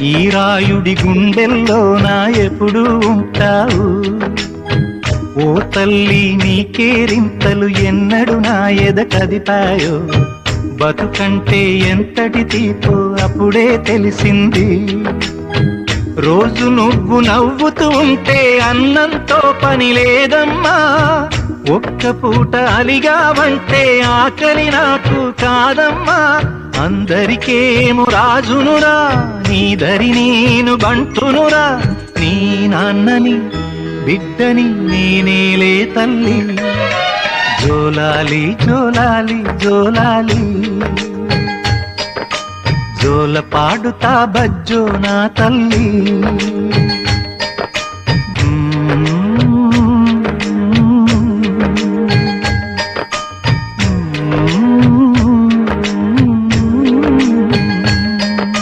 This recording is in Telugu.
ఈ రాయుడి గుండెల్లో నా ఎప్పుడు ఉంటావు. ఓ తల్లి నీ కేరింతలు ఎన్నడు నా ఎద కదిపాయో. బతుకంటే ఎంతటి తీపో అప్పుడే తెలిసింది. రోజు నువ్వు నవ్వుతూ ఉంటే అన్నంతో పని లేదమ్మా. ఒక్క పూట అలిగావంటే ఆకలి నాకు కాదమ్మా. అందరికేమో రాజునురా, నీ దరి నేను బంటునురా. నీ నాన్నని బిడ్డని నేనేలే తల్లి. జోలాలి జోలాలి జోలాలి, జోల పాడుతా బజ్జో నా తల్లి.